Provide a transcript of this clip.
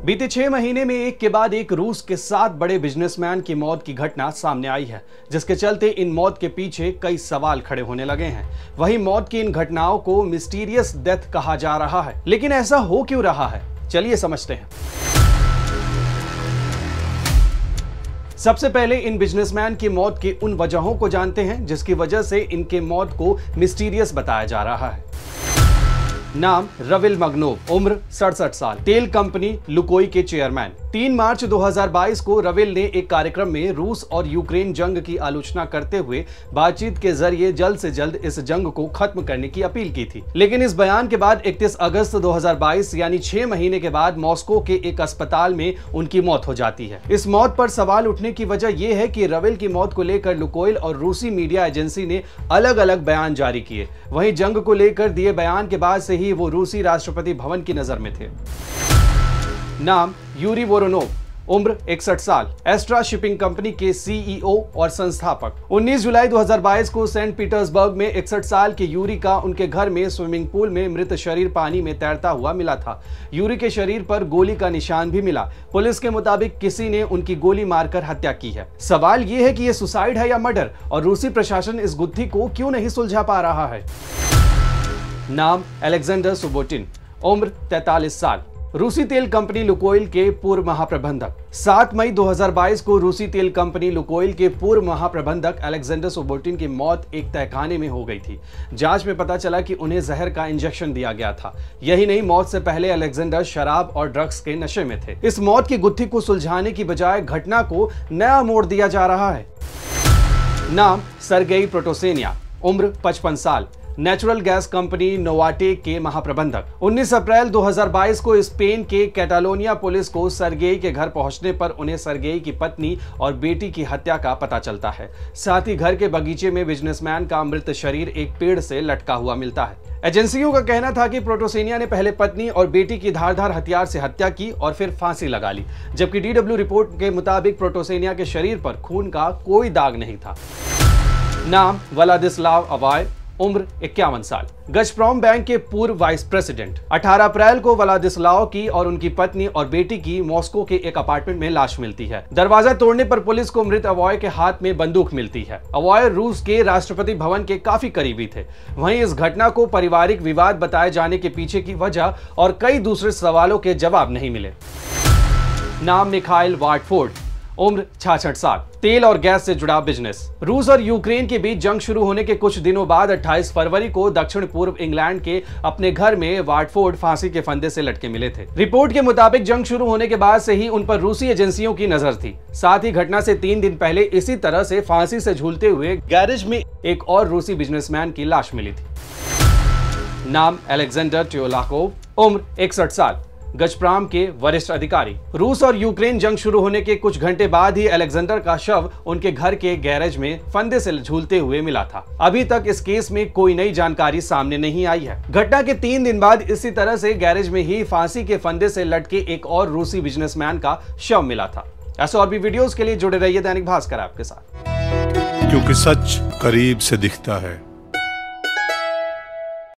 बीते 6 महीने में एक के बाद एक रूस के 7 बड़े बिजनेसमैन की मौत की घटना सामने आई है, जिसके चलते इन मौत के पीछे कई सवाल खड़े होने लगे हैं। वहीं मौत की इन घटनाओं को मिस्टीरियस डेथ कहा जा रहा है, लेकिन ऐसा हो क्यों रहा है, चलिए समझते हैं। सबसे पहले इन बिजनेसमैन की मौत की उन वजहों को जानते हैं जिसकी वजह से इनके मौत को मिस्टीरियस बताया जा रहा है। नाम रविल मगनोव, उम्र 67 साल, तेल कंपनी लुकोई के चेयरमैन। 3 मार्च 2022 को रविल ने एक कार्यक्रम में रूस और यूक्रेन जंग की आलोचना करते हुए बातचीत के जरिए जल्द से जल्द इस जंग को खत्म करने की अपील की थी। लेकिन इस बयान के बाद 31 अगस्त 2022 यानी 6 महीने के बाद मॉस्को के एक अस्पताल में उनकी मौत हो जाती है। इस मौत पर सवाल उठने की वजह यह है कि रविल की मौत को लेकर लुकोइल और रूसी मीडिया एजेंसी ने अलग अलग बयान जारी किए। वहीं जंग को लेकर दिए बयान के बाद से ही वो रूसी राष्ट्रपति भवन की नजर में थे। नाम यूरी वोरोनोव, उम्र 61 साल, एस्ट्रा शिपिंग कंपनी के सीईओ और संस्थापक। 19 जुलाई 2022 को सेंट पीटर्सबर्ग में 61 साल के यूरी का उनके घर में स्विमिंग पूल में मृत शरीर पानी में तैरता हुआ मिला था। यूरी के शरीर पर गोली का निशान भी मिला। पुलिस के मुताबिक किसी ने उनकी गोली मारकर हत्या की है। सवाल यह है कि यह सुसाइड है या मर्डर, और रूसी प्रशासन इस गुत्थी को क्यों नहीं सुलझा पा रहा है। नाम अलेक्जेंडर सुबोटिन, उम्र 43 साल, रूसी तेल कंपनी लुकोइल के पूर्व महाप्रबंधक। 7 मई 2022 को रूसी तेल कंपनी लुकोइल के पूर्व महाप्रबंधक अलेक्जेंडर सुबोटिन की मौत एक तहखाने में हो गई थी। जांच में पता चला कि उन्हें जहर का इंजेक्शन दिया गया था। यही नहीं, मौत से पहले अलेक्जेंडर शराब और ड्रग्स के नशे में थे। इस मौत की गुत्थी को सुलझाने की बजाय घटना को नया मोड़ दिया जा रहा है। नाम सर्गेई प्रोटोसेनिया, उम्र 55 साल, नेचुरल गैस कंपनी नोवाटेक के महाप्रबंधक। 19 अप्रैल 2022 को स्पेन के कैटालोनिया पुलिस को सर्गेई के घर पहुंचने पर उन्हें सर्गेई की पत्नी और बेटी की हत्या का पता चलता है। साथ ही घर के बगीचे में बिजनेसमैन का मृत शरीर एक पेड़ से लटका हुआ मिलता है। एजेंसियों का कहना था कि प्रोटोसेनिया ने पहले पत्नी और बेटी की धारदार हथियार से हत्या की और फिर फांसी लगा ली, जबकि डीडब्ल्यू रिपोर्ट के मुताबिक प्रोटोसेनिया के शरीर पर खून का कोई दाग नहीं था। नाम व्लादिस्लाव अवाय, उम्र 51 साल, गजप्रॉम बैंक के पूर्व वाइस प्रेसिडेंट। 18 अप्रैल को व्लादिस्लाव की और उनकी पत्नी और बेटी की मॉस्को के एक अपार्टमेंट में लाश मिलती है। दरवाजा तोड़ने पर पुलिस को मृत अवॉय के हाथ में बंदूक मिलती है। अवॉय रूस के राष्ट्रपति भवन के काफी करीबी थे। वहीं इस घटना को पारिवारिक विवाद बताए जाने के पीछे की वजह और कई दूसरे सवालों के जवाब नहीं मिले। नाम मिखाइल वाटफोर्ड, उम्र 66 साल, तेल और गैस से जुड़ा बिजनेस। रूस और यूक्रेन के बीच जंग शुरू होने के कुछ दिनों बाद 28 फरवरी को दक्षिण पूर्व इंग्लैंड के अपने घर में वाटफोर्ड फांसी के फंदे से लटके मिले थे। रिपोर्ट के मुताबिक जंग शुरू होने के बाद से ही उन पर रूसी एजेंसियों की नजर थी। साथ ही घटना से 3 दिन पहले इसी तरह से फांसी से झूलते हुए गैरेज में एक और रूसी बिजनेसमैन की लाश मिली थी। नाम अलेक्जेंडर टियोलाकोव, उम्र 61 साल, गजप्राम के वरिष्ठ अधिकारी। रूस और यूक्रेन जंग शुरू होने के कुछ घंटे बाद ही अलेक्जेंडर का शव उनके घर के गैरेज में फंदे से झूलते हुए मिला था। अभी तक इस केस में कोई नई जानकारी सामने नहीं आई है। घटना के 3 दिन बाद इसी तरह से गैरेज में ही फांसी के फंदे से लटके एक और रूसी बिजनेसमैन का शव मिला था। ऐसे और भी वीडियोस के लिए जुड़े रहिए दैनिक भास्कर आपके साथ, क्योंकि सच करीब से दिखता है।